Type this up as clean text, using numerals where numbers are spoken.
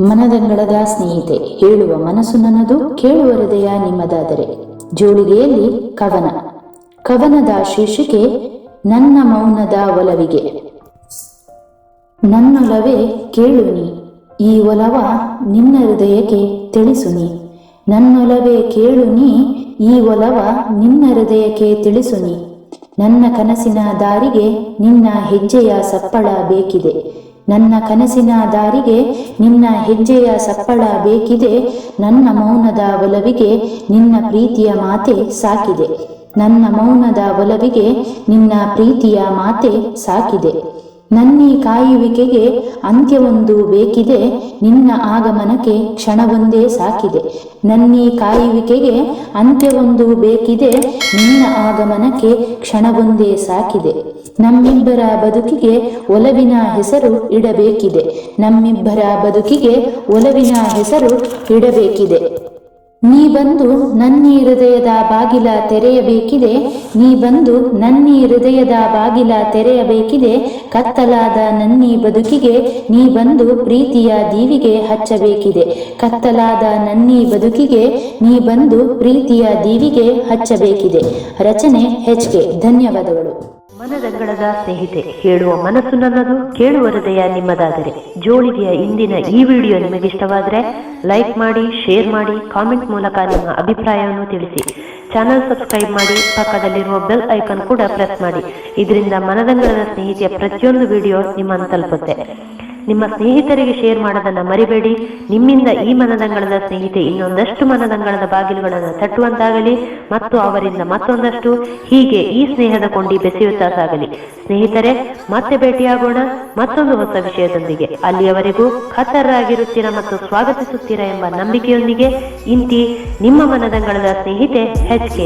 ಮನದಂಗಳದ ಸ್ನೇಹಿತೆ, ಹೇಳುವ ಮನಸ್ಸು ನನ್ನದು, ಕೇಳುವ ಹೃದಯ ನಿಮ್ಮದಾದರೆ. ಜೋಳಿಗೆಯಲ್ಲಿ ಕವನ. ಕವನದ ಶೀರ್ಷಿಕೆ ನನ್ನ ಮೌನದ ಒಲವಿಗೆ. ನನ್ನೊಲವೇ ಕೇಳು ನೀ, ಈ ಒಲವ ನಿನ್ನ ಹೃದಯಕ್ಕೆ ತಿಳಿಸು ನೀ. ನನ್ನೊಲವೇ ಕೇಳು ನೀ, ಈ ಒಲವ ನಿನ್ನ ಹೃದಯಕ್ಕೆ ತಿಳಿಸು ನೀ. ನನ್ನ ಕನಸಿನ ದಾರಿಗೆ ನಿನ್ನ ಹೆಜ್ಜೆಯ ಸಪ್ಪಳ ಬೇಕಿದೆ. ನನ್ನ ಕನಸಿನ ದಾರಿಗೆ ನಿನ್ನ ಹೆಜ್ಜೆಯ ಸಪ್ಪಳ ಬೇಕಿದೆ. ನನ್ನ ಮೌನದ ಒಲವಿಗೆ ನಿನ್ನ ಪ್ರೀತಿಯ ಮಾತೆ ಸಾಕಿದೆ. ನನ್ನ ಮೌನದ ಒಲವಿಗೆ ನಿನ್ನ ಪ್ರೀತಿಯ ಮಾತೆ ಸಾಕಿದೆ. ನನ್ನೀ ಕಾಯುವಿಕೆಗೆ ಅಂತ್ಯವೊಂದು ಬೇಕಿದೆ. ನಿನ್ನ ಆಗಮನಕ್ಕೆ ಕ್ಷಣವೊಂದೇ ಸಾಕಿದೆ. ನನ್ನೀ ಕಾಯುವಿಕೆಗೆ ಅಂತ್ಯವೊಂದು ಬೇಕಿದೆ. ನಿನ್ನ ಆಗಮನಕ್ಕೆ ಕ್ಷಣವೊಂದೇ ಸಾಕಿದೆ. ನಮ್ಮಿಬ್ಬರ ಬದುಕಿಗೆ ಒಲವಿನ ಹೆಸರು ಇಡಬೇಕಿದೆ. ನಮ್ಮಿಬ್ಬರ ಬದುಕಿಗೆ ಒಲವಿನ ಹೆಸರು ಇಡಬೇಕಿದೆ. ನೀ ಬಂದು ನನ್ನೀ ಹೃದಯದ ಬಾಗಿಲ ತೆರೆಯಬೇಕಿದೆ. ನೀ ಬಂದು ನನ್ನೀ ಹೃದಯದ ಬಾಗಿಲ ತೆರೆಯಬೇಕಿದೆ. ಕತ್ತಲಾದ ನನ್ನೀ ಬದುಕಿಗೆ ನೀ ಬಂದು ಪ್ರೀತಿಯ ದೀವಿಗೆ ಹಚ್ಚಬೇಕಿದೆ. ಕತ್ತಲಾದ ನನ್ನೀ ಬದುಕಿಗೆ ನೀ ಬಂದು ಪ್ರೀತಿಯ ದೀವಿಗೆ ಹಚ್ಚಬೇಕಿದೆ. ರಚನೆ HK. ಧನ್ಯವಾದಗಳು. ಮನದಂಗಳದ ಸ್ನೇಹಿತೆ, ಹೇಳುವ ಮನಸ್ಸು ನನ್ನದು, ಕೇಳುವ ಹೃದಯ ನಿಮ್ಮದಾದರೆ. ಜೋಳಿಗೆಯ ಇಂದಿನ ಈ ವಿಡಿಯೋ ನಿಮಗಿಷ್ಟವಾದರೆ ಲೈಕ್ ಮಾಡಿ, ಶೇರ್ ಮಾಡಿ, ಕಾಮೆಂಟ್ ಮೂಲಕ ನಿಮ್ಮ ಅಭಿಪ್ರಾಯವನ್ನು ತಿಳಿಸಿ. ಚಾನಲ್ ಸಬ್ಸ್ಕ್ರೈಬ್ ಮಾಡಿ, ಪಕ್ಕದಲ್ಲಿರುವ ಬೆಲ್ ಐಕಾನ್ ಕೂಡ ಪ್ರೆಸ್ ಮಾಡಿ. ಇದರಿಂದ ಮನದಂಗಳದ ಸ್ನೇಹಿತೆಯ ಪ್ರತಿಯೊಂದು ವಿಡಿಯೋ ನಿಮ್ಮನ್ನು ತಲುಪುತ್ತೆ. ನಿಮ್ಮ ಸ್ನೇಹಿತರಿಗೆ ಶೇರ್ ಮಾಡೋದನ್ನ ಮರಿಬೇಡಿ. ನಿಮ್ಮಿಂದ ಈ ಮನದಂಗಳದ ಸ್ನೇಹಿತೆ ಇನ್ನೊಂದಷ್ಟು ಮನದಂಗಳದ ಬಾಗಿಲುಗಳನ್ನು ತಟ್ಟುವಂತಾಗಲಿ ಮತ್ತು ಅವರಿಂದ ಮತ್ತೊಂದಷ್ಟು, ಹೀಗೆ ಈ ಸ್ನೇಹದ ಕೊಂಡಿ ಬೆಸೆಯುತ್ತಾ ಸಾಗಲಿ. ಸ್ನೇಹಿತರೆ, ಮತ್ತೆ ಭೇಟಿಯಾಗೋಣ ಮತ್ತೊಂದು ಹೊಸ ವಿಷಯದೊಂದಿಗೆ. ಅಲ್ಲಿಯವರೆಗೂ ಖತರಾಗಿರುತ್ತೀರಾ ಮತ್ತು ಸ್ವಾಗತಿಸುತ್ತೀರಾ ಎಂಬ ನಂಬಿಕೆಯೊಂದಿಗೆ ಇಂತಿ ನಿಮ್ಮ ಮನದಂಗಳದ ಸ್ನೇಹಿತೆ HK.